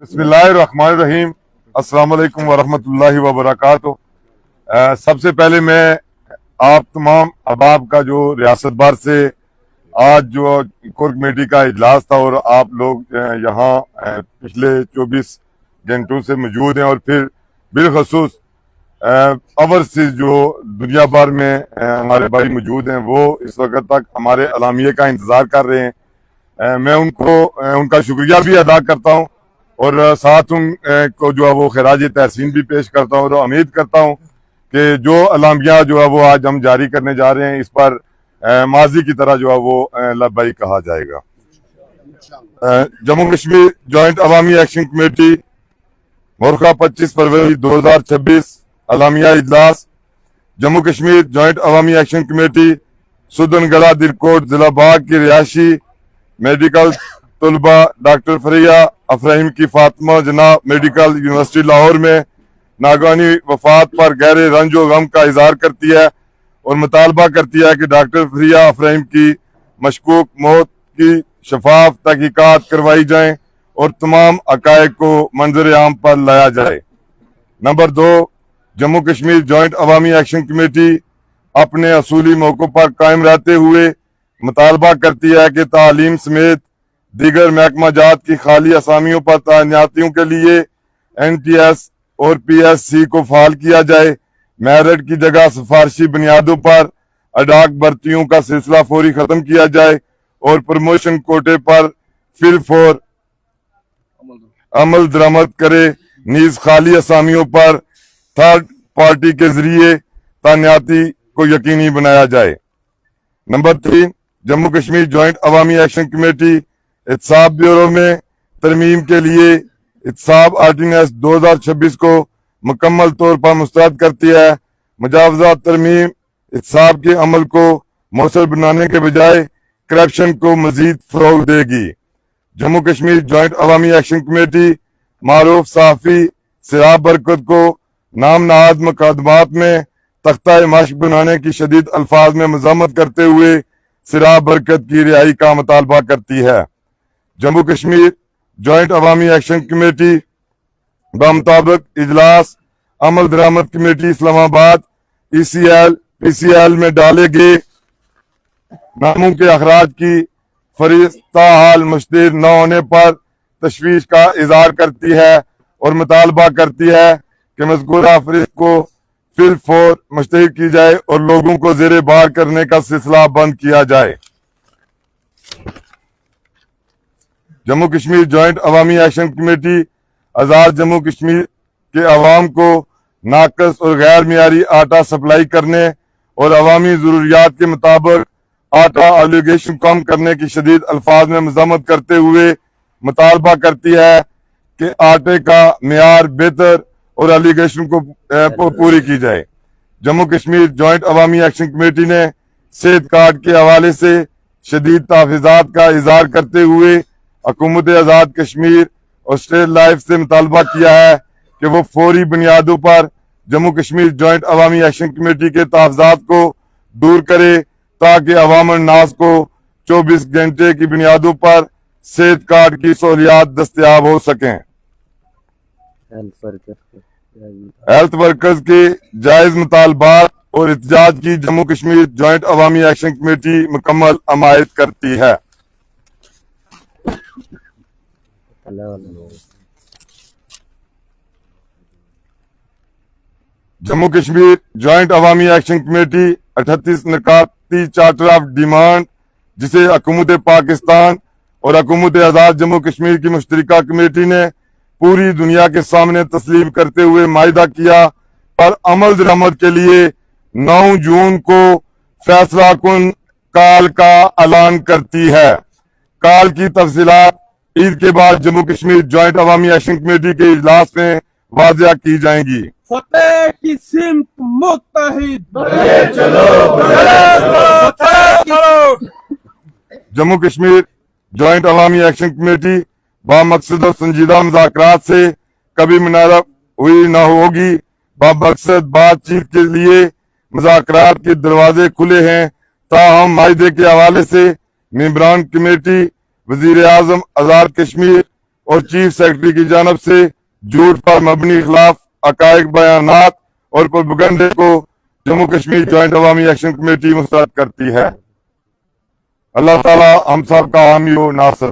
بسم اللہ الرحمن الرحیم۔ السلام علیکم ورحمۃ اللہ وبرکاتہ۔ سب سے پہلے میں آپ تمام احباب کا جو ریاست بھر سے آج جو کور کمیٹی کا اجلاس تھا اور آپ لوگ یہاں پچھلے 24 گھنٹوں سے موجود ہیں، اور پھر بالخصوص اوورسیز جو دنیا بھر میں ہمارے بھائی موجود ہیں، وہ اس وقت تک ہمارے اعلامیے کا انتظار کر رہے ہیں۔ میں ان کا شکریہ بھی ادا کرتا ہوں، اور ساتھ ان کو جو ہے وہ خراج تحسین بھی پیش کرتا ہوں، اور امید کرتا ہوں کہ جو اعلامیہ جو ہے وہ آج ہم جاری کرنے جا رہے ہیں، اس پر ماضی کی طرح جو ہے وہ لبیک کہا جائے گا۔ Jammu Kashmir joint Awami action committee مورخہ 25 فروری 2026 اعلامیہ اجلاس۔ Jammu Kashmir joint Awami action committee Sadan گڑھ درکوٹ ضلع باغ کی رہائشی میڈیکل طلبہ ڈاکٹر فریہ افرحیم کی فاطمہ جناح میڈیکل یونیورسٹی لاہور میں ناگہانی وفات پر گہرے رنج و غم کا اظہار کرتی ہے، اور مطالبہ کرتی ہے کہ ڈاکٹر فریہ افرحیم کی مشکوک موت کی شفاف تحقیقات کروائی جائیں اور تمام حقائق کو منظر عام پر لایا جائے۔ Number 2، Jammu Kashmir joint Awami action committee اپنے اصولی موقع پر قائم رہتے ہوئے مطالبہ کرتی ہے کہ تعلیم سمیت دیگر محکمہ جات کی خالی اسامیوں پر تعیناتیوں کے لیے NTS اور PSC کو فعال کیا جائے۔ میرٹ کی جگہ سفارشی بنیادوں پر اڈاک بھرتیوں کا سلسلہ فوری ختم کیا جائے، اور پروموشن کوٹے پر فی الفور عمل درآمد کرے، نیز خالی اسامیوں پر تھرڈ پارٹی کے ذریعے تعیناتی کو یقینی بنایا جائے۔ Number 3، Jammu Kashmir joint Awami action committee احتساب بیورو میں ترمیم کے لیے احتساب آرڈیننس 2026 کو مکمل طور پر مسترد کرتی ہے۔ مجوزہ ترمیم احتساب کے عمل کو مؤثر بنانے کے بجائے کرپشن کو مزید فروغ دے گی۔ Jammu Kashmir joint Awami action committee معروف صحافی سراب برکت کو نام نہاد مقدمات میں تختہ مشق بنانے کی شدید الفاظ میں مذمت کرتے ہوئے سراب برکت کی رہائی کا مطالبہ کرتی ہے۔ Jammu Kashmir joint Awami action committee بمطابق اجلاس عمل درآمد کمیٹی اسلام آباد ECL میں ڈالے گئے ناموں کے اخراج کی فریضہ حال مشتہر نہ ہونے پر تشویش کا اظہار کرتی ہے، اور مطالبہ کرتی ہے کہ مذکورہ فہرست کو فی الفور مشتہر کی جائے اور لوگوں کو زیر بار کرنے کا سلسلہ بند کیا جائے۔ Jammu Kashmir joint Awami action committee آزاد جموں کشمیر کے عوام کو ناقص اور غیر معیاری آٹا سپلائی کرنے اور عوامی ضروریات کے مطابق آٹا اوبلیگیشن کم کرنے کی شدید الفاظ میں مذمت کرتے ہوئے مطالبہ کرتی ہے کہ آٹے کا معیار بہتر اور اوبلیگیشن کو پوری کی جائے۔ Jammu Kashmir joint Awami action committee نے صحت کارڈ کے حوالے سے شدید تحفظات کا اظہار کرتے ہوئے حکومت آزاد کشمیر اور اسٹیٹ لائف سے مطالبہ کیا ہے کہ وہ فوری بنیادوں پر Jammu Kashmir joint Awami action committee کے تحفظات کو دور کرے، تاکہ عوام الناس کو 24 گھنٹے کی بنیادوں پر صحت کارڈ کی سہولیات دستیاب ہو سکیں۔ ہیلتھ ورکرز کے جائز مطالبات اور احتجاج کی Jammu Kashmir joint Awami action committee مکمل حمایت کرتی ہے۔ Jammu Kashmir joint Awami action committee 38 نکاتی چارٹر آف ڈیمانڈ، جسے حکومت پاکستان اور حکومت آزاد جموں کشمیر کی مشترکہ کمیٹی نے پوری دنیا کے سامنے تسلیم کرتے ہوئے معاہدہ کیا، پر عمل درآمد کے لیے 9 جون کو فیصلہ کن کال کا اعلان کرتی ہے۔ کال کی تفصیلات عید کے بعد Jammu Kashmir joint Awami action committee کے اجلاس میں واضح کی جائیں گی۔ فتح کی سمت متحد Jammu Kashmir joint Awami action committee بامقصد اور سنجیدہ مذاکرات سے کبھی منحرف ہوئی نہ ہوگی۔ بامقصد بات چیت کے لیے مذاکرات کے دروازے کھلے ہیں، تاہم معاہدے کے حوالے سے ممبران کمیٹی وزیر اعظم آزاد کشمیر اور چیف سیکرٹری کی جانب سے جھوٹ پر مبنی خلاف حقائق بیانات اور پروپیگنڈے کو Jammu Kashmir joint Awami action committee مسترد کرتی ہے۔ اللہ تعالی ہم سب کا حامی و ناصر۔